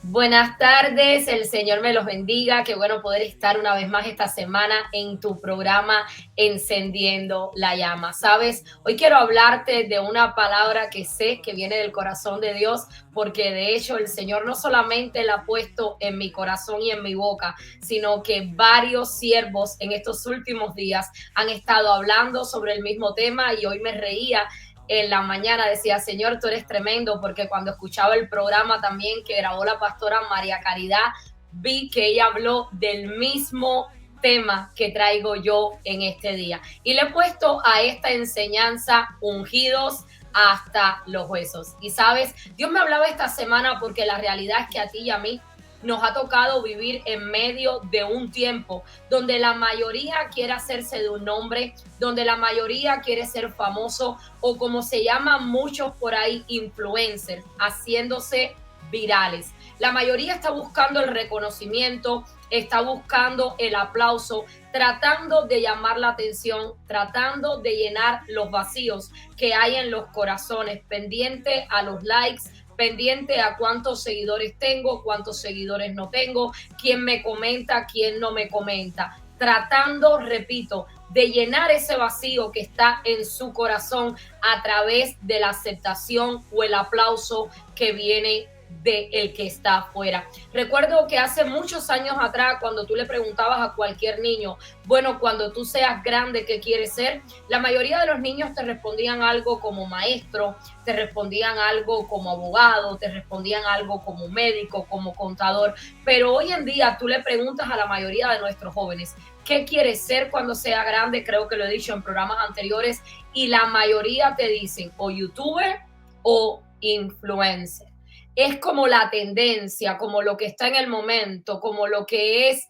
Buenas tardes, el Señor me los bendiga. Qué bueno poder estar una vez más esta semana en tu programa Encendiendo la Llama. Sabes, hoy quiero hablarte de una palabra que sé que viene del corazón de Dios, porque de hecho el Señor no solamente la ha puesto en mi corazón y en mi boca, sino que varios siervos en estos últimos días han estado hablando sobre el mismo tema y hoy me reía en la mañana, decía: Señor, tú eres tremendo, porque cuando escuchaba el programa también que grabó la pastora María Caridad, vi que ella habló del mismo tema que traigo yo en este día. Y le he puesto a esta enseñanza ungidos hasta los huesos. Y sabes, Dios me hablaba esta semana porque la realidad es que a ti y a mí nos ha tocado vivir en medio de un tiempo donde la mayoría quiere hacerse de un nombre, donde la mayoría quiere ser famoso o como se llaman muchos por ahí, influencers, haciéndose virales. La mayoría está buscando el reconocimiento, está buscando el aplauso, tratando de llamar la atención, tratando de llenar los vacíos que hay en los corazones, pendiente a los likes, pendiente a cuántos seguidores tengo, cuántos seguidores no tengo, quién me comenta, quién no me comenta, tratando, repito, de llenar ese vacío que está en su corazón a través de la aceptación o el aplauso que viene de el que está afuera. Recuerdo que hace muchos años atrás, cuando tú le preguntabas a cualquier niño, bueno, cuando tú seas grande, ¿qué quieres ser? La mayoría de los niños te respondían algo como maestro, te respondían algo como abogado, te respondían algo como médico, como contador, pero hoy en día tú le preguntas a la mayoría de nuestros jóvenes, ¿qué quieres ser cuando sea grande? Creo que lo he dicho en programas anteriores y la mayoría te dicen o youtuber o influencer. Es como la tendencia, como lo que está en el momento, como lo que es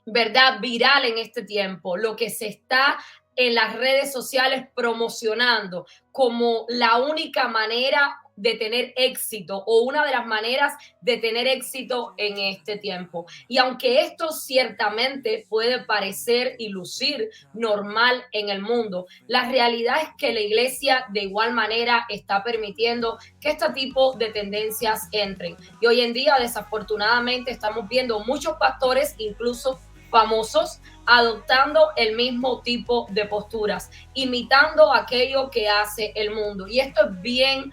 ¿verdad? Viral en este tiempo, lo que se está en las redes sociales promocionando como la única manera de tener éxito o una de las maneras de tener éxito en este tiempo. Y aunque esto ciertamente puede parecer y lucir normal en el mundo, la realidad es que la iglesia de igual manera está permitiendo que este tipo de tendencias entren. Y hoy en día, desafortunadamente, estamos viendo muchos pastores, incluso famosos, adoptando el mismo tipo de posturas, imitando aquello que hace el mundo. Y esto es bien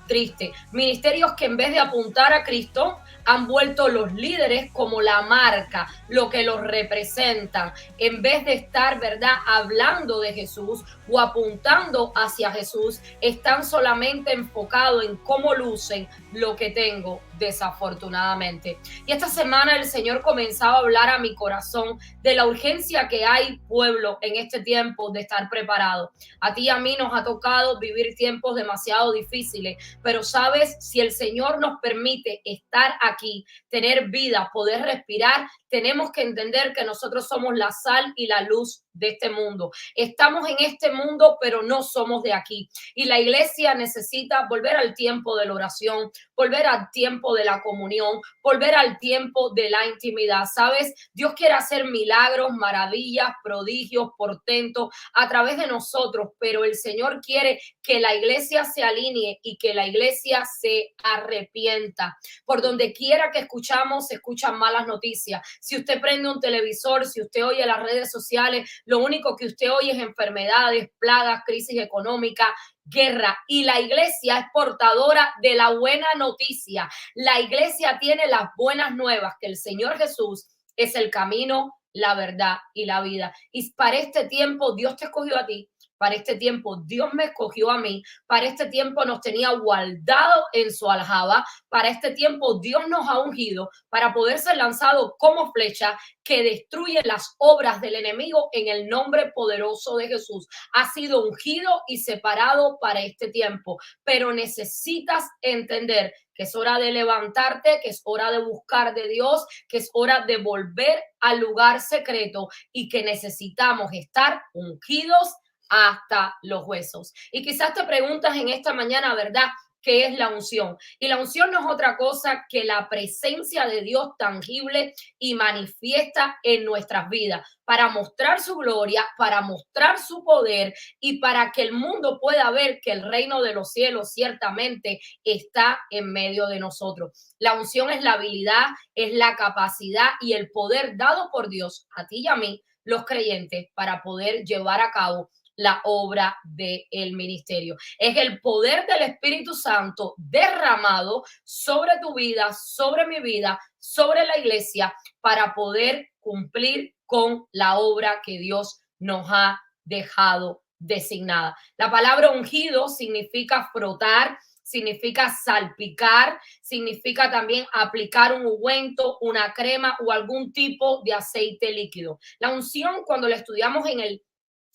triste. Ministerios que en vez de apuntar a Cristo han vuelto los líderes como la marca, lo que los representan, en vez de estar, ¿verdad?, hablando de Jesús o apuntando hacia Jesús, están solamente enfocados en cómo lucen lo que tengo, desafortunadamente. Y esta semana el Señor comenzaba a hablar a mi corazón de la urgencia que hay, pueblo, en este tiempo de estar preparado. A ti y a mí nos ha tocado vivir tiempos demasiado difíciles, pero sabes, si el Señor nos permite estar aquí, tener vida, poder respirar, tenemos que entender que nosotros somos la sal y la luz de este mundo. Estamos en este mundo, pero no somos de aquí. Y la iglesia necesita volver al tiempo de la oración, volver al tiempo de la comunión, volver al tiempo de la intimidad. ¿Sabes? Dios quiere hacer milagros, maravillas, prodigios, portentos a través de nosotros, pero el Señor quiere que la iglesia se alinee y que la iglesia se arrepienta. Por donde quiera que escuchamos, se escuchan malas noticias. Si usted prende un televisor, si usted oye las redes sociales, lo único que usted oye es enfermedades, plagas, crisis económica, guerra. Y la iglesia es portadora de la buena noticia. La iglesia tiene las buenas nuevas, que el Señor Jesús es el camino, la verdad y la vida. Y para este tiempo Dios te escogió a ti. Para este tiempo Dios me escogió a mí. Para este tiempo nos tenía guardado en su aljaba. Para este tiempo Dios nos ha ungido para poder ser lanzado como flecha que destruye las obras del enemigo en el nombre poderoso de Jesús. Ha sido ungido y separado para este tiempo, pero necesitas entender que es hora de levantarte, que es hora de buscar de Dios, que es hora de volver al lugar secreto y que necesitamos estar ungidos hasta los huesos. Y quizás te preguntas en esta mañana, ¿verdad? qué es la unción. Y la unción no es otra cosa que la presencia de Dios tangible y manifiesta en nuestras vidas para mostrar su gloria, para mostrar su poder y para que el mundo pueda ver que el reino de los cielos ciertamente está en medio de nosotros. La unción es la habilidad, es la capacidad y el poder dado por Dios a ti y a mí, los creyentes, para poder llevar a cabo la obra del ministerio. Es el poder del Espíritu Santo derramado sobre tu vida, sobre mi vida, sobre la iglesia, para poder cumplir con la obra que Dios nos ha dejado designada. La palabra ungido significa frotar, significa salpicar, significa también aplicar un ungüento, una crema o algún tipo de aceite líquido. La unción, cuando la estudiamos en el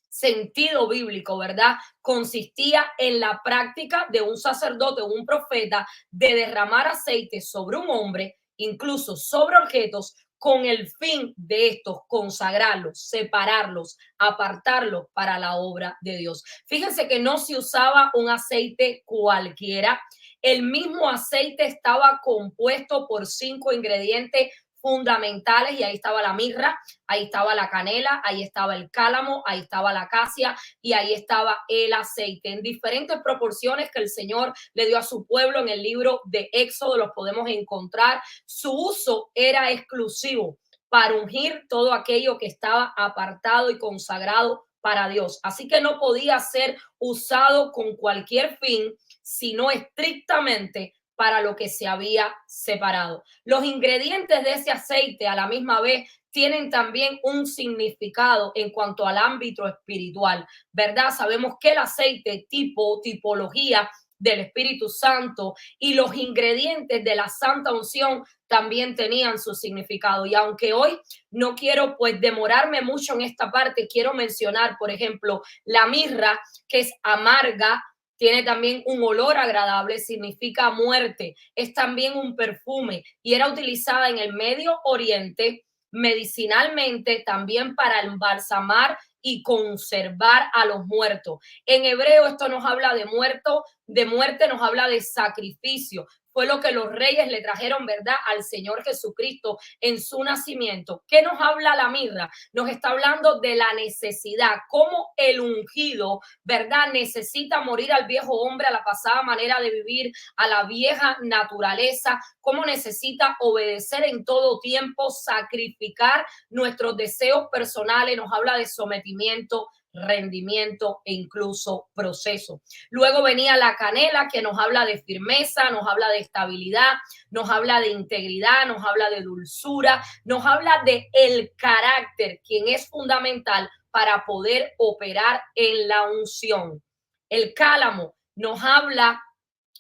sentido bíblico, ¿verdad? Consistía en la práctica de un sacerdote o un profeta de derramar aceite sobre un hombre, incluso sobre objetos, con el fin de estos consagrarlos, separarlos, apartarlos para la obra de Dios. Fíjense que no se usaba un aceite cualquiera. El mismo aceite estaba compuesto por 5 ingredientes fundamentales y ahí estaba la mirra, ahí estaba la canela, ahí estaba el cálamo, ahí estaba la acacia y ahí estaba el aceite en diferentes proporciones que el Señor le dio a su pueblo. En el libro de Éxodo los podemos encontrar. Su uso era exclusivo para ungir todo aquello que estaba apartado y consagrado para Dios. Así que no podía ser usado con cualquier fin, sino estrictamente para lo que se había separado. Los ingredientes de ese aceite a la misma vez tienen también un significado en cuanto al ámbito espiritual, ¿verdad? Sabemos que el aceite, tipología del Espíritu Santo y los ingredientes de la santa unción también tenían su significado. Y aunque hoy no quiero pues demorarme mucho en esta parte, quiero mencionar, por ejemplo, la mirra, que es amarga, tiene también un olor agradable, significa muerte, es también un perfume y era utilizada en el Medio Oriente medicinalmente, también para embalsamar y conservar a los muertos. En hebreo esto nos habla de muerte nos habla de sacrificio. Fue lo que los reyes le trajeron, ¿verdad?, al Señor Jesucristo en su nacimiento. ¿Qué nos habla la mirra? Nos está hablando de la necesidad, cómo el ungido, ¿verdad?, necesita morir al viejo hombre, a la pasada manera de vivir, a la vieja naturaleza, cómo necesita obedecer en todo tiempo, sacrificar nuestros deseos personales. Nos habla de sometimiento, rendimiento e incluso proceso. Luego venía la canela, que nos habla de firmeza, nos habla de estabilidad, nos habla de integridad, nos habla de dulzura, nos habla de el carácter, quien es fundamental para poder operar en la unción. El cálamo nos habla,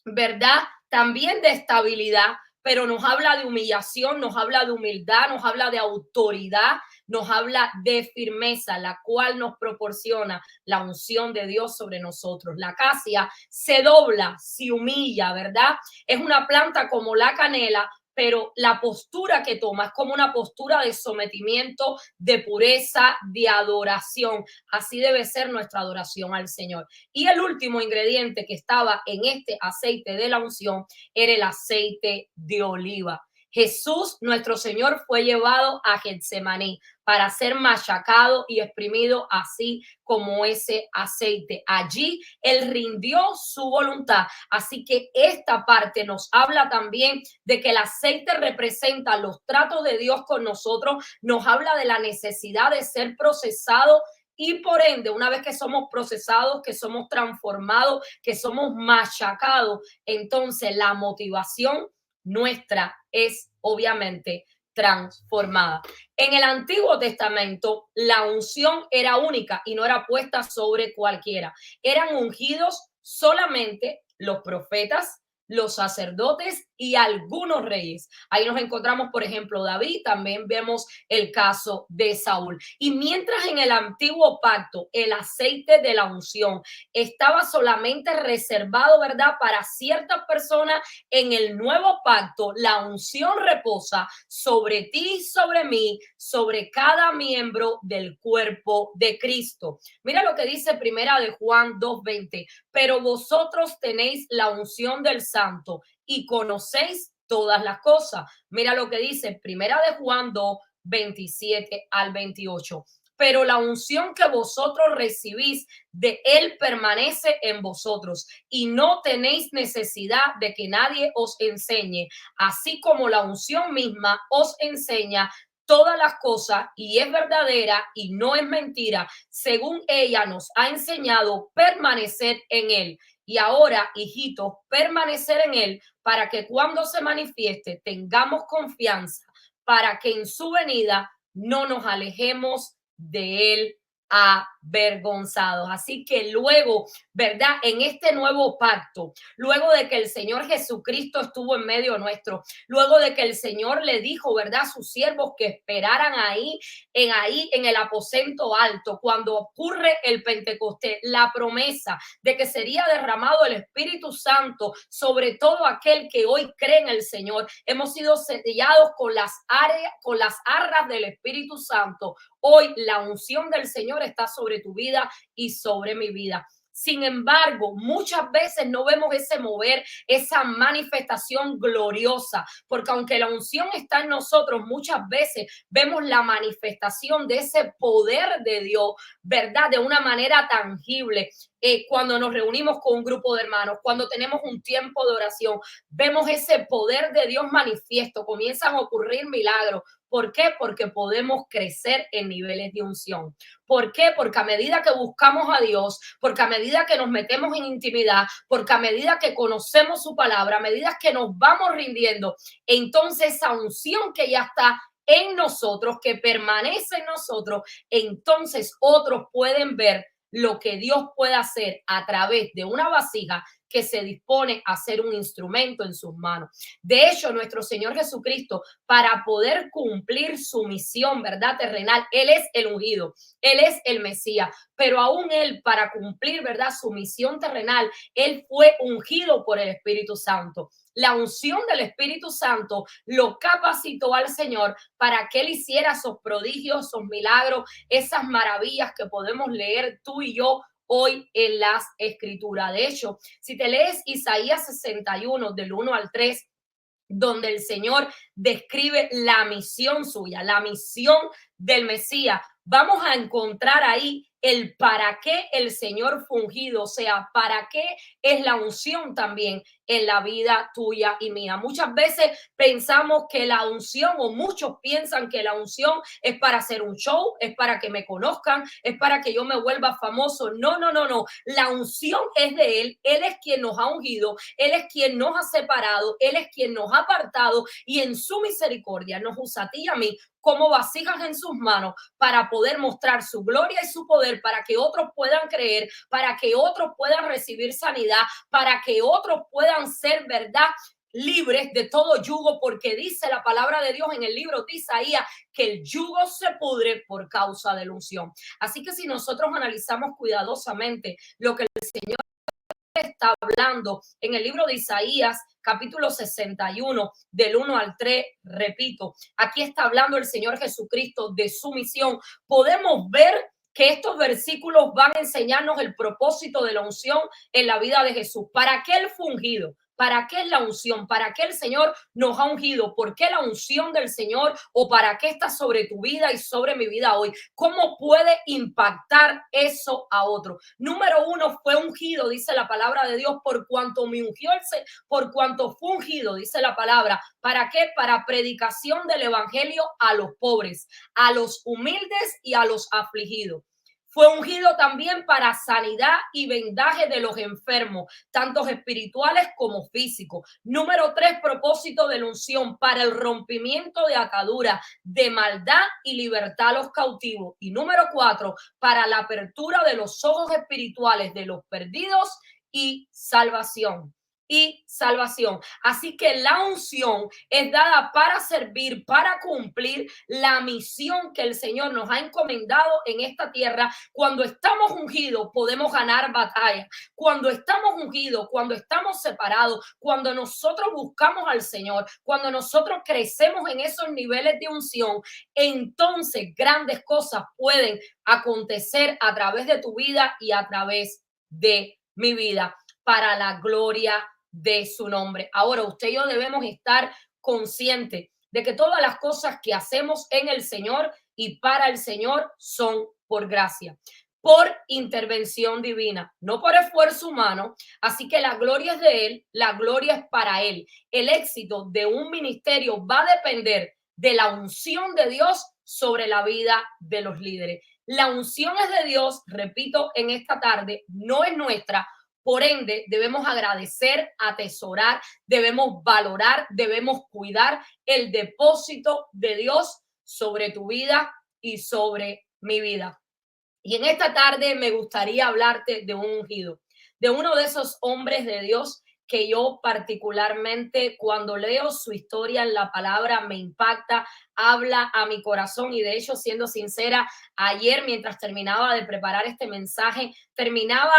¿verdad?, también de estabilidad, pero nos habla de humillación, nos habla de humildad, nos habla de autoridad, nos habla de firmeza, la cual nos proporciona la unción de Dios sobre nosotros. La acacia se dobla, se humilla, ¿verdad? Es una planta como la canela, pero la postura que toma es como una postura de sometimiento, de pureza, de adoración. Así debe ser nuestra adoración al Señor. Y el último ingrediente que estaba en este aceite de la unción era el aceite de oliva. Jesús, nuestro Señor, fue llevado a Getsemaní para ser machacado y exprimido así como ese aceite. Allí Él rindió su voluntad. Así que esta parte nos habla también de que el aceite representa los tratos de Dios con nosotros, nos habla de la necesidad de ser procesado y por ende, una vez que somos procesados, que somos transformados, que somos machacados, entonces la motivación nuestra es obviamente transformada. En el Antiguo Testamento, la unción era única y no era puesta sobre cualquiera. Eran ungidos solamente los profetas, los sacerdotes y algunos reyes. Ahí nos encontramos, por ejemplo, David, también vemos el caso de Saúl. Y mientras en el antiguo pacto el aceite de la unción estaba solamente reservado, ¿verdad?, para ciertas personas, en el nuevo pacto la unción reposa sobre ti, sobre mí, sobre cada miembro del cuerpo de Cristo. Mira lo que dice Primera de Juan 2:20, pero vosotros tenéis la unción del Santo y conocéis todas las cosas. Mira lo que dice Primera de Juan 2:27 al 28. Pero la unción que vosotros recibís de él permanece en vosotros y no tenéis necesidad de que nadie os enseñe, así como la unción misma os enseña todas las cosas y es verdadera y no es mentira, según ella nos ha enseñado, permanecer en él. Y ahora, hijitos, permanecer en él para que cuando se manifieste tengamos confianza, para que en su venida no nos alejemos de él avergonzados. Así que luego, ¿verdad? En este nuevo pacto, luego de que el Señor Jesucristo estuvo en medio nuestro, luego de que el Señor le dijo, ¿verdad?, a sus siervos que esperaran ahí en el aposento alto, cuando ocurre el Pentecostés, la promesa de que sería derramado el Espíritu Santo sobre todo aquel que hoy cree en el Señor. Hemos sido sellados con las arras del Espíritu Santo. Hoy la unción del Señor está sobre tu vida y sobre mi vida. Sin embargo, muchas veces no vemos ese mover, esa manifestación gloriosa, porque aunque la unción está en nosotros, muchas veces vemos la manifestación de ese poder de Dios, ¿verdad?, de una manera tangible. Cuando nos reunimos con un grupo de hermanos, cuando tenemos un tiempo de oración, vemos ese poder de Dios manifiesto, comienzan a ocurrir milagros. ¿Por qué? Porque podemos crecer en niveles de unción. ¿Por qué? Porque a medida que buscamos a Dios, porque a medida que nos metemos en intimidad, porque a medida que conocemos su palabra, a medida que nos vamos rindiendo, entonces esa unción que ya está en nosotros, que permanece en nosotros, entonces otros pueden ver lo que Dios puede hacer a través de una vasija que se dispone a ser un instrumento en sus manos. De hecho, nuestro Señor Jesucristo, para poder cumplir su misión, ¿verdad?, terrenal, Él es el ungido, Él es el Mesías, pero aún Él, para cumplir, ¿verdad?, su misión terrenal, Él fue ungido por el Espíritu Santo. La unción del Espíritu Santo lo capacitó al Señor para que Él hiciera esos prodigios, esos milagros, esas maravillas que podemos leer tú y yo hoy en las escrituras. De hecho, si te lees Isaías 61 del 1 al 3, donde el Señor describe la misión suya, la misión del Mesías, vamos a encontrar ahí el para qué el Señor fue ungido, o sea, para qué es la unción también en la vida tuya y mía. Muchas veces pensamos que la unción, o muchos piensan que la unción es para hacer un show, es para que me conozcan, es para que yo me vuelva famoso. No, no, no, no. La unción es de Él. Él es quien nos ha ungido, Él es quien nos ha separado, Él es quien nos ha apartado y en su misericordia nos usa a ti y a mí como vasijas en sus manos para poder mostrar su gloria y su poder, para que otros puedan creer, para que otros puedan recibir sanidad, para que otros puedan ser, ¿verdad?, libres de todo yugo, porque dice la palabra de Dios en el libro de Isaías que el yugo se pudre por causa de la unción. Así que si nosotros analizamos cuidadosamente lo que el Señor está hablando en el libro de Isaías, capítulo 61, del 1 al 3, repito, aquí está hablando el Señor Jesucristo de su misión. Podemos ver que estos versículos van a enseñarnos el propósito de la unción en la vida de Jesús. ¿Para qué Él fue ungido? ¿Para qué es la unción? ¿Para qué el Señor nos ha ungido? ¿Por qué la unción del Señor? ¿O para qué está sobre tu vida y sobre mi vida hoy? ¿Cómo puede impactar eso a otro? Número uno, fue ungido, dice la palabra de Dios, por cuanto me ungió por cuanto fue ungido, dice la palabra. ¿Para qué? Para predicación del evangelio a los pobres, a los humildes y a los afligidos. Fue ungido también para sanidad y vendaje de los enfermos, tanto espirituales como físicos. Número 3, propósito de la unción, para el rompimiento de ataduras, de maldad y libertad a los cautivos. Y número 4, para la apertura de los ojos espirituales de los perdidos y salvación. y salvación. Así que la unción es dada para servir, para cumplir la misión que el Señor nos ha encomendado en esta tierra. Cuando estamos ungidos, podemos ganar batallas. Cuando estamos ungidos, cuando estamos separados, cuando nosotros buscamos al Señor, cuando nosotros crecemos en esos niveles de unción, entonces grandes cosas pueden acontecer a través de tu vida y a través de mi vida, para la gloria de su nombre. Ahora, usted y yo debemos estar conscientes de que todas las cosas que hacemos en el Señor y para el Señor son por gracia, por intervención divina, no por esfuerzo humano. Así que la gloria es de Él, la gloria es para Él. El éxito de un ministerio va a depender de la unción de Dios sobre la vida de los líderes. La unción es de Dios, repito, en esta tarde, no es nuestra. Por ende, debemos agradecer, atesorar, debemos valorar, debemos cuidar el depósito de Dios sobre tu vida y sobre mi vida. Y en esta tarde me gustaría hablarte de un ungido, de uno de esos hombres de Dios que yo particularmente cuando leo su historia en la palabra me impacta, habla a mi corazón. Y de hecho, siendo sincera, ayer mientras terminaba de preparar este mensaje, terminaba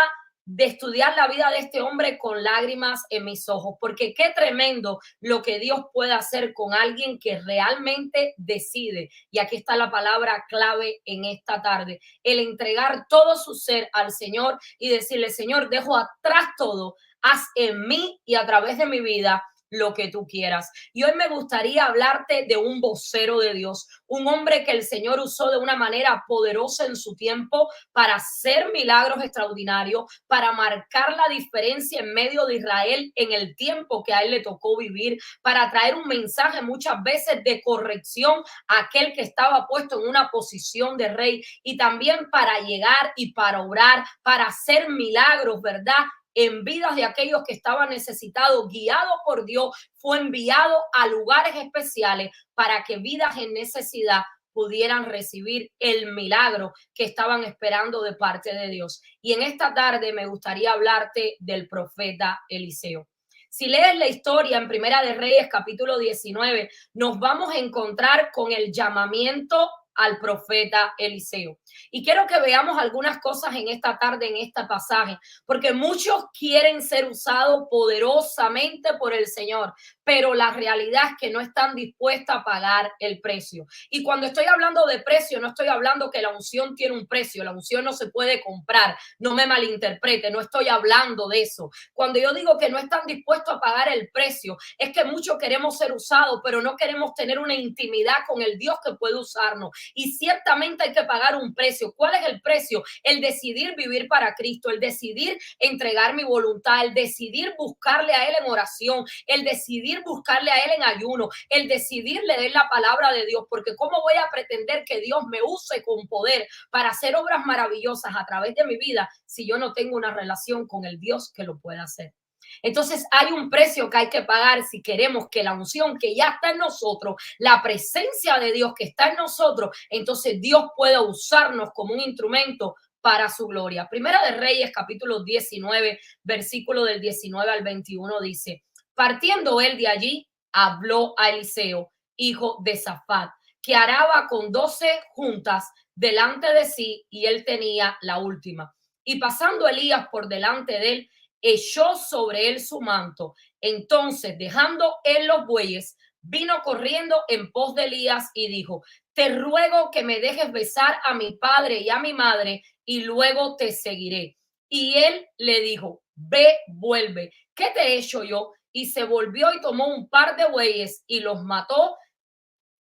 de estudiar la vida de este hombre con lágrimas en mis ojos, porque qué tremendo lo que Dios puede hacer con alguien que realmente decide. Y aquí está la palabra clave en esta tarde: el entregar todo su ser al Señor y decirle: Señor, dejo atrás todo, haz en mí y a través de mi vida lo que tú quieras. Y hoy me gustaría hablarte de un vocero de Dios, un hombre que el Señor usó de una manera poderosa en su tiempo para hacer milagros extraordinarios, para marcar la diferencia en medio de Israel en el tiempo que a él le tocó vivir, para traer un mensaje muchas veces de corrección a aquel que estaba puesto en una posición de rey, y también para llegar y para orar, para hacer milagros, ¿verdad?, en vidas de aquellos que estaban necesitados. Guiado por Dios, fue enviado a lugares especiales para que vidas en necesidad pudieran recibir el milagro que estaban esperando de parte de Dios. Y en esta tarde me gustaría hablarte del profeta Eliseo. Si lees la historia en Primera de Reyes, capítulo 19, nos vamos a encontrar con el llamamiento al profeta Eliseo. Y quiero que veamos algunas cosas en esta tarde, en este pasaje, porque muchos quieren ser usados poderosamente por el Señor, pero la realidad es que no están dispuestos a pagar el precio. Y cuando estoy hablando de precio, no estoy hablando que la unción tiene un precio. La unción no se puede comprar, no me malinterprete, no estoy hablando de eso. Cuando yo digo que no están dispuestos a pagar el precio, es que muchos queremos ser usados, pero no queremos tener una intimidad con el Dios que puede usarnos. Y ciertamente hay que pagar un precio. ¿Cuál es el precio? El decidir vivir para Cristo, el decidir entregar mi voluntad, el decidir buscarle a Él en oración, el decidir buscarle a Él en ayuno, el decidir leer la palabra de Dios. Porque ¿cómo voy a pretender que Dios me use con poder para hacer obras maravillosas a través de mi vida si yo no tengo una relación con el Dios que lo pueda hacer? Entonces hay un precio que hay que pagar si queremos que la unción que ya está en nosotros, la presencia de Dios que está en nosotros, entonces Dios pueda usarnos como un instrumento para su gloria. Primera de Reyes, capítulo 19, versículo del 19 al 21 dice: partiendo él de allí, habló a Eliseo, hijo de Safat, que araba con 12 juntas delante de sí, y él tenía la última. Y pasando Elías por delante de él, echó sobre él su manto. Entonces, dejando él los bueyes, vino corriendo en pos de Elías y dijo: te ruego que me dejes besar a mi padre y a mi madre, y luego te seguiré. Y él le dijo: ve, vuelve, ¿qué te he hecho yo? Y se volvió y tomó un par de bueyes y los mató,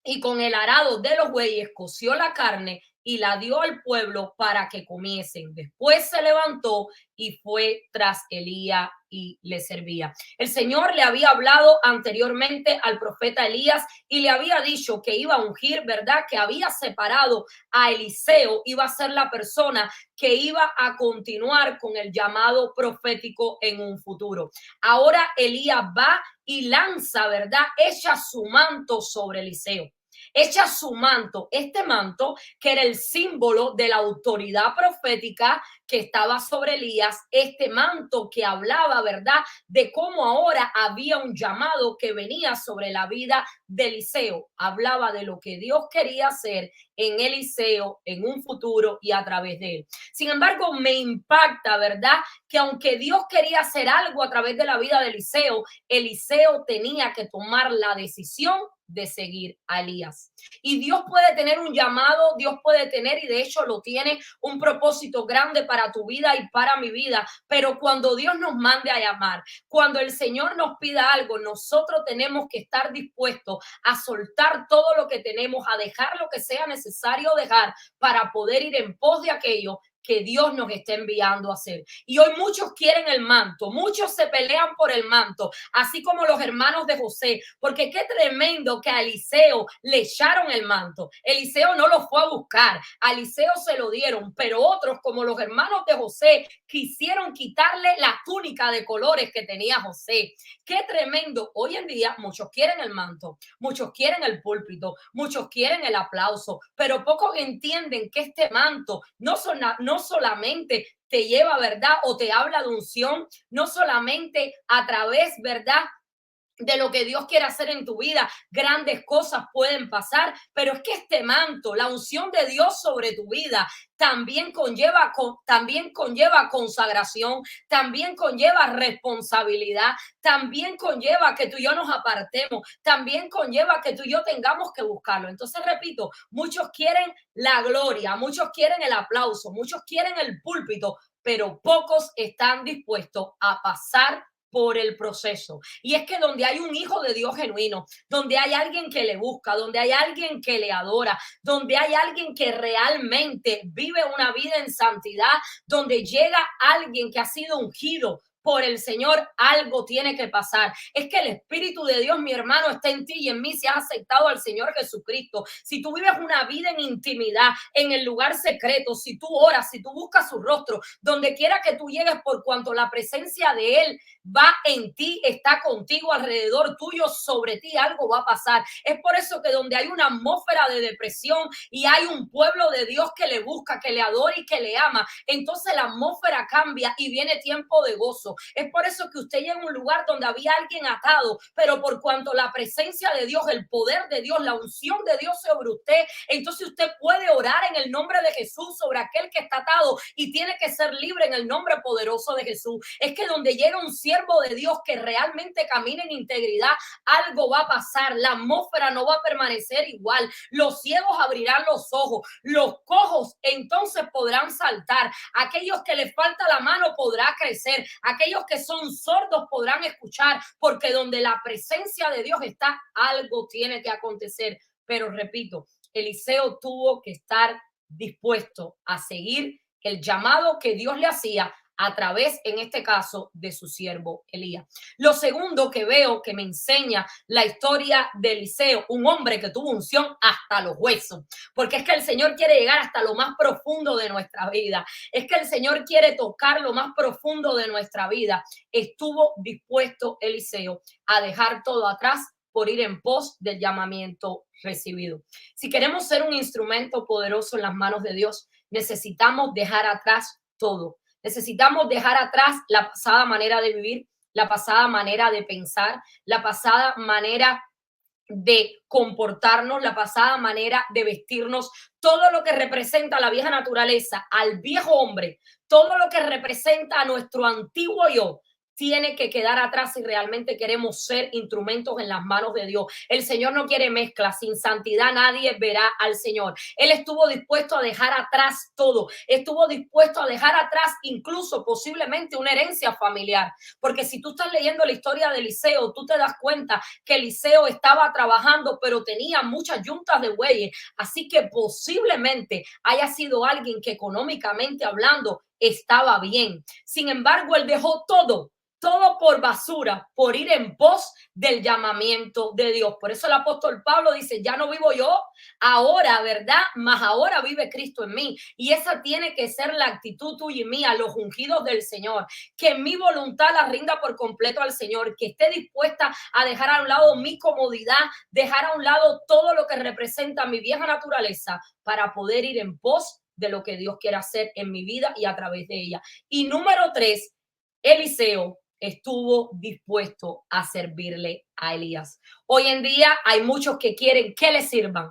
y con el arado de los bueyes coció la carne y la dio al pueblo para que comiesen. Después se levantó y fue tras Elías y le servía. El Señor le había hablado anteriormente al profeta Elías y le había dicho que iba a ungir, ¿verdad?, que había separado a Eliseo, iba a ser la persona que iba a continuar con el llamado profético en un futuro. Ahora Elías va y lanza, ¿verdad?, echa su manto sobre Eliseo. echa su manto, este manto que era el símbolo de la autoridad profética que estaba sobre Elías, este manto que hablaba, ¿verdad?, de cómo ahora había un llamado que venía sobre la vida de Eliseo. Hablaba de lo que Dios quería hacer en Eliseo, en un futuro y a través de él. Sin embargo, me impacta, ¿verdad?, que aunque Dios quería hacer algo a través de la vida de Eliseo, Eliseo tenía que tomar la decisión de seguir a Elías. Y Dios puede tener un llamado, Dios puede tener, y de hecho lo tiene, un propósito grande para tu vida y para mi vida. Pero cuando Dios nos mande a llamar, cuando el Señor nos pida algo, nosotros tenemos que estar dispuestos a soltar todo lo que tenemos, a dejar lo que sea necesario dejar para poder ir en pos de aquello que Dios nos está enviando a hacer. Y hoy muchos quieren el manto, muchos se pelean por el manto, así como los hermanos de José, porque qué tremendo que a Eliseo le echaron el manto. Eliseo no lo fue a buscar, a Eliseo se lo dieron, pero otros como los hermanos de José quisieron quitarle la túnica de colores que tenía José. Qué tremendo. Hoy en día muchos quieren el manto, muchos quieren el púlpito, muchos quieren el aplauso, pero pocos entienden que este manto no solamente te lleva, ¿verdad?, o te habla de unción, no solamente a través, ¿verdad?, de lo que Dios quiere hacer en tu vida, grandes cosas pueden pasar, pero es que este manto, la unción de Dios sobre tu vida, también conlleva consagración, también conlleva responsabilidad, también conlleva que tú y yo nos apartemos, también conlleva que tú y yo tengamos que buscarlo. Entonces, repito, muchos quieren la gloria, muchos quieren el aplauso, muchos quieren el púlpito, pero pocos están dispuestos a pasar por el proceso. Y es que donde hay un hijo de Dios genuino, donde hay alguien que le busca, donde hay alguien que le adora, donde hay alguien que realmente vive una vida en santidad, donde llega alguien que ha sido ungido por el Señor, algo tiene que pasar. Es que el Espíritu de Dios, mi hermano, está en ti y en mí si has aceptado al Señor Jesucristo. Si tú vives una vida en intimidad, en el lugar secreto, si tú oras, si tú buscas su rostro, donde quiera que tú llegues, por cuanto la presencia de Él va en ti, está contigo, alrededor tuyo, sobre ti, algo va a pasar. Es por eso que donde hay una atmósfera de depresión y hay un pueblo de Dios que le busca, que le adora y que le ama, entonces la atmósfera cambia y viene tiempo de gozo. Es por eso que usted llega a un lugar donde había alguien atado, pero por cuanto la presencia de Dios, el poder de Dios, la unción de Dios sobre usted, entonces usted puede orar en el nombre de Jesús sobre aquel que está atado y tiene que ser libre en el nombre poderoso de Jesús. Es que donde llega un siervo de Dios que realmente camina en integridad, algo va a pasar, la atmósfera no va a permanecer igual, los ciegos abrirán los ojos, los cojos entonces podrán saltar, aquellos que les falta la mano podrá crecer, aquellos que son sordos podrán escuchar, porque donde la presencia de Dios está, algo tiene que acontecer. Pero repito, Eliseo tuvo que estar dispuesto a seguir el llamado que Dios le hacía a través, en este caso, de su siervo Elías. Lo segundo que veo que me enseña la historia de Eliseo, un hombre que tuvo unción hasta los huesos, porque es que el Señor quiere llegar hasta lo más profundo de nuestra vida, es que el Señor quiere tocar lo más profundo de nuestra vida. Estuvo dispuesto Eliseo a dejar todo atrás por ir en pos del llamamiento recibido. Si queremos ser un instrumento poderoso en las manos de Dios, necesitamos dejar atrás todo. Necesitamos dejar atrás la pasada manera de vivir, la pasada manera de pensar, la pasada manera de comportarnos, la pasada manera de vestirnos, todo lo que representa a la vieja naturaleza, al viejo hombre, todo lo que representa a nuestro antiguo yo, tiene que quedar atrás si realmente queremos ser instrumentos en las manos de Dios. El Señor no quiere mezcla, sin santidad nadie verá al Señor. Él estuvo dispuesto a dejar atrás todo, estuvo dispuesto a dejar atrás incluso posiblemente una herencia familiar, porque si tú estás leyendo la historia de Eliseo, tú te das cuenta que Eliseo estaba trabajando, pero tenía muchas yuntas de bueyes, así que posiblemente haya sido alguien que económicamente hablando estaba bien. Sin embargo, él dejó todo todo por basura, por ir en pos del llamamiento de Dios. Por eso el apóstol Pablo dice, ya no vivo yo ahora, ¿verdad? Mas ahora vive Cristo en mí. Y esa tiene que ser la actitud tuya y mía, los ungidos del Señor. Que mi voluntad la rinda por completo al Señor, que esté dispuesta a dejar a un lado mi comodidad, dejar a un lado todo lo que representa mi vieja naturaleza para poder ir en pos de lo que Dios quiere hacer en mi vida y a través de ella. Y número 3, Eliseo estuvo dispuesto a servirle a Elías. Hoy en día hay muchos que quieren que le sirvan.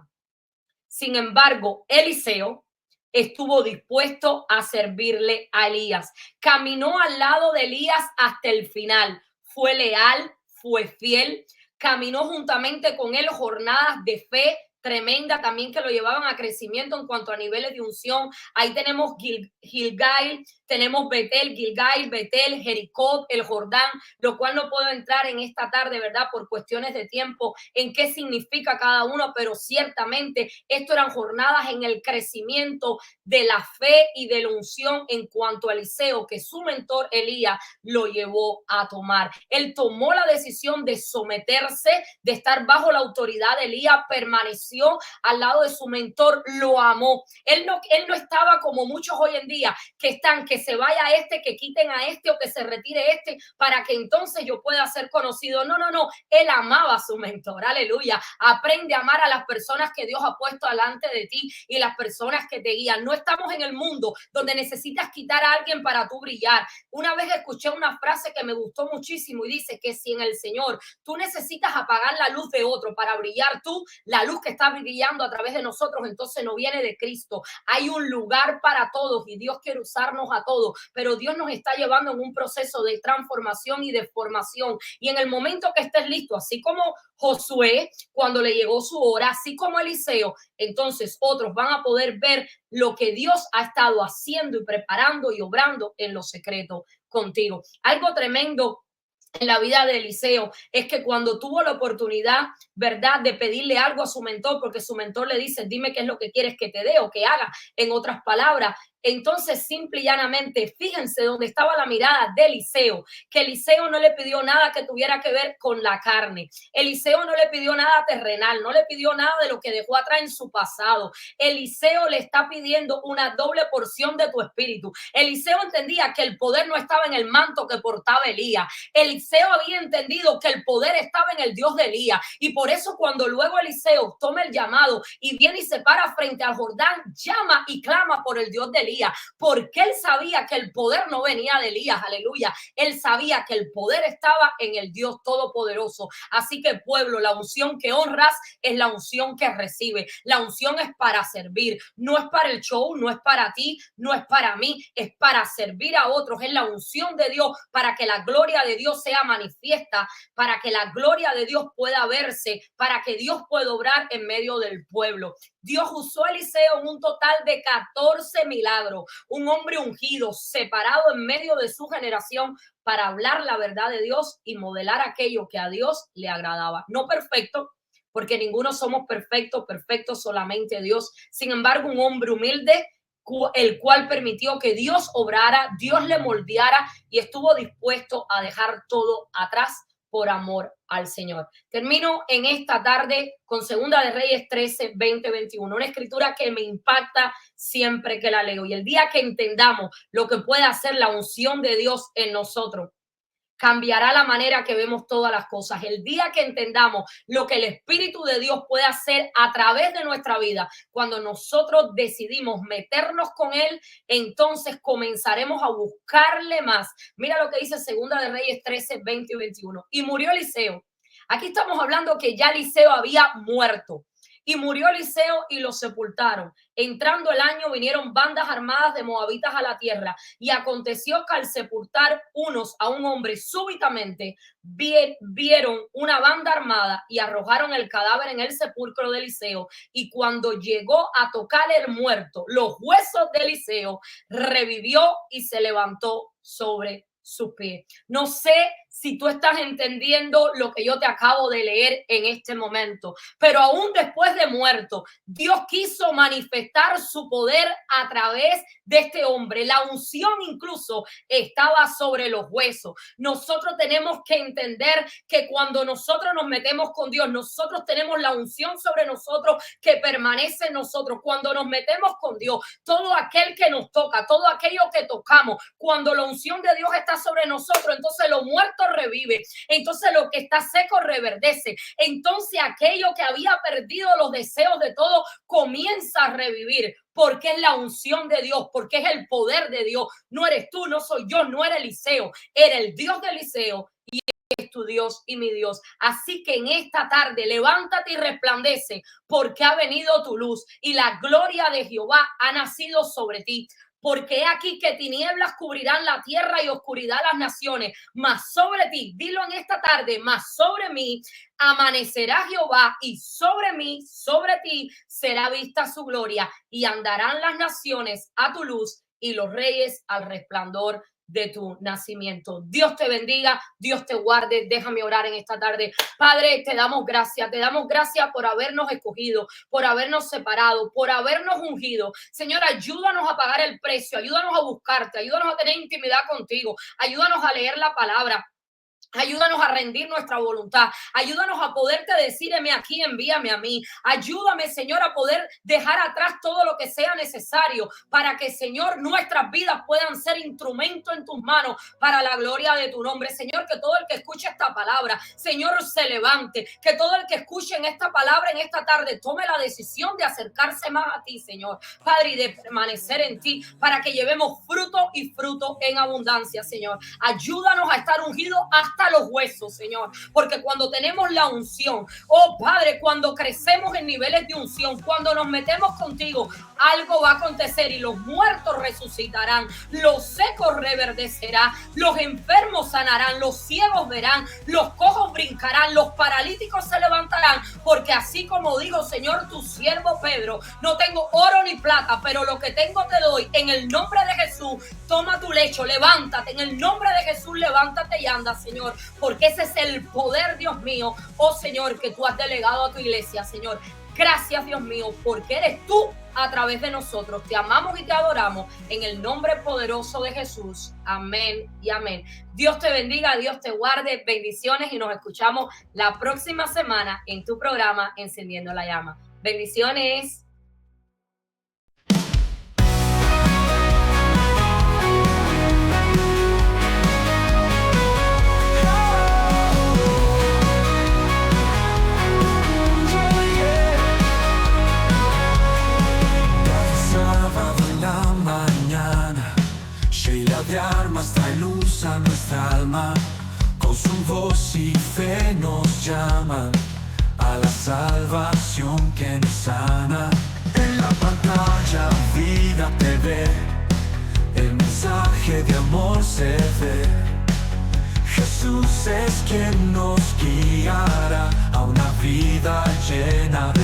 Sin embargo, Eliseo estuvo dispuesto a servirle a Elías. Caminó al lado de Elías hasta el final. Fue leal, fue fiel. Caminó juntamente con él jornadas de fe tremenda también que lo llevaban a crecimiento en cuanto a niveles de unción. Ahí tenemos Gilgal, tenemos Gilgal, Betel, Jericó, el Jordán, lo cual no puedo entrar en esta tarde, ¿verdad? Por cuestiones de tiempo, en qué significa cada uno, pero ciertamente esto eran jornadas en el crecimiento de la fe y de la unción en cuanto a Eliseo, que su mentor Elías lo llevó a tomar. Él tomó la decisión de someterse, de estar bajo la autoridad de Elías, permaneció al lado de su mentor, lo amó. Él no estaba como muchos hoy en día que están, que se vaya este, que quiten a este o que se retire este para que entonces yo pueda ser conocido. No. Él amaba a su mentor. Aleluya. Aprende a amar a las personas que Dios ha puesto delante de ti y las personas que te guían. No estamos en el mundo donde necesitas quitar a alguien para tú brillar. Una vez escuché una frase que me gustó muchísimo y dice que si en el Señor tú necesitas apagar la luz de otro para brillar tú, la luz que está brillando a través de nosotros entonces no viene de Cristo. Hay un lugar para todos y Dios quiere usarnos a todos, pero Dios nos está llevando en un proceso de transformación y de formación, y en el momento que estés listo, así como Josué cuando le llegó su hora, así como Eliseo, entonces otros van a poder ver lo que Dios ha estado haciendo y preparando y obrando en lo secreto contigo. Algo tremendo en la vida de Eliseo es que cuando tuvo la oportunidad, ¿verdad?, de pedirle algo a su mentor, porque su mentor le dice, dime qué es lo que quieres que te dé o que haga, en otras palabras, entonces simple y llanamente, fíjense dónde estaba la mirada de Eliseo, que Eliseo no le pidió nada que tuviera que ver con la carne. Eliseo no le pidió nada terrenal, no le pidió nada de lo que dejó atrás en su pasado. Eliseo le está pidiendo una doble porción de tu espíritu. Eliseo entendía que el poder no estaba en el manto que portaba Elías. Eliseo había entendido que el poder estaba en el Dios de Elías, y por eso cuando luego Eliseo toma el llamado y viene y se para frente al Jordán, llama y clama por el Dios de Elías, porque él sabía que el poder no venía de Elías, aleluya, él sabía que el poder estaba en el Dios Todopoderoso. Así que pueblo, la unción que honras es la unción que recibe. La unción es para servir, no es para el show, no es para ti, no es para mí, es para servir a otros. Es la unción de Dios para que la gloria de Dios sea manifiesta, para que la gloria de Dios pueda verse, para que Dios pueda obrar en medio del pueblo. Dios usó a Eliseo en un total de 14 milagros, un hombre ungido, separado en medio de su generación para hablar la verdad de Dios y modelar aquello que a Dios le agradaba. No perfecto, porque ninguno somos perfectos, perfecto solamente Dios. Sin embargo, un hombre humilde, el cual permitió que Dios obrara, Dios le moldeara y estuvo dispuesto a dejar todo atrás por amor al Señor. Termino en esta tarde con Segunda de Reyes 13, 20, 21, una escritura que me impacta siempre que la leo. Y el día que entendamos lo que puede hacer la unción de Dios en nosotros, cambiará la manera que vemos todas las cosas. El día que entendamos lo que el Espíritu de Dios puede hacer a través de nuestra vida, cuando nosotros decidimos meternos con Él, entonces comenzaremos a buscarle más. Mira lo que dice Segunda de Reyes 13, 20 y 21. Y murió Eliseo. Aquí estamos hablando que ya Eliseo había muerto. Y murió Eliseo y lo sepultaron. Entrando el año vinieron bandas armadas de moabitas a la tierra, y aconteció que al sepultar unos a un hombre súbitamente vieron una banda armada y arrojaron el cadáver en el sepulcro de Eliseo, y cuando llegó a tocar el muerto los huesos de Eliseo, revivió y se levantó sobre su pie. No sé si tú estás entendiendo lo que yo te acabo de leer en este momento. Pero aún después de muerto, Dios quiso manifestar su poder a través de este hombre. La unción incluso estaba sobre los huesos. Nosotros tenemos que entender que cuando nosotros nos metemos con Dios, nosotros tenemos la unción sobre nosotros que permanece en nosotros. Cuando nos metemos con Dios, todo aquel que nos toca, todo aquello que tocamos, cuando la unción de Dios está sobre nosotros, entonces lo muerto revive, entonces lo que está seco reverdece, entonces aquello que había perdido los deseos de todo comienza a revivir, porque es la unción de Dios, porque es el poder de Dios. No eres tú, no soy yo, no era Eliseo, era el Dios de Eliseo y es tu Dios y mi Dios. Así que en esta tarde levántate y resplandece, porque ha venido tu luz y la gloria de Jehová ha nacido sobre ti. Porque he aquí que tinieblas cubrirán la tierra y oscuridad las naciones, mas sobre ti, dilo en esta tarde, mas sobre mí amanecerá Jehová y sobre mí, sobre ti será vista su gloria y andarán las naciones a tu luz y los reyes al resplandor de tu nacimiento. Dios te bendiga, Dios te guarde. Déjame orar en esta tarde. Padre, te damos gracias por habernos escogido, por habernos separado, por habernos ungido. Señor, ayúdanos a pagar el precio, ayúdanos a buscarte, ayúdanos a tener intimidad contigo, ayúdanos a leer la palabra. Ayúdanos a rendir nuestra voluntad. Ayúdanos a poderte decir, heme aquí, envíame a mí. Ayúdame, Señor, a poder dejar atrás todo lo que sea necesario para que, Señor, nuestras vidas puedan ser instrumento en tus manos para la gloria de tu nombre. Señor, que todo el que escuche esta palabra, Señor, se levante. Que todo el que escuche en esta palabra en esta tarde tome la decisión de acercarse más a ti, Señor. Padre, y de permanecer en ti para que llevemos fruto y fruto en abundancia, Señor. Ayúdanos a estar ungidos hasta los huesos, Señor, porque cuando tenemos la unción, oh Padre, cuando crecemos en niveles de unción, cuando nos metemos contigo, algo va a acontecer y los muertos resucitarán, los secos reverdecerán, los enfermos sanarán, los ciegos verán, los cojos brincarán, los paralíticos se levantarán, porque así como dijo, Señor, tu siervo Pedro, no tengo oro ni plata, pero lo que tengo te doy, en el nombre de Jesús, toma tu lecho, levántate, en el nombre de Jesús, levántate y anda, Señor, porque ese es el poder, Dios mío, oh Señor, que tú has delegado a tu iglesia, Señor. Gracias, Dios mío, porque eres tú a través de nosotros. Te amamos y te adoramos en el nombre poderoso de Jesús. Amén y amén. Dios te bendiga, Dios te guarde, bendiciones y nos escuchamos la próxima semana en tu programa Encendiendo la Llama. Bendiciones. De armas trae luz a nuestra alma, con su voz y fe nos llaman a la salvación que nos sana. En la pantalla Vida TV, el mensaje de amor se ve. Jesús es quien nos guiará a una vida llena de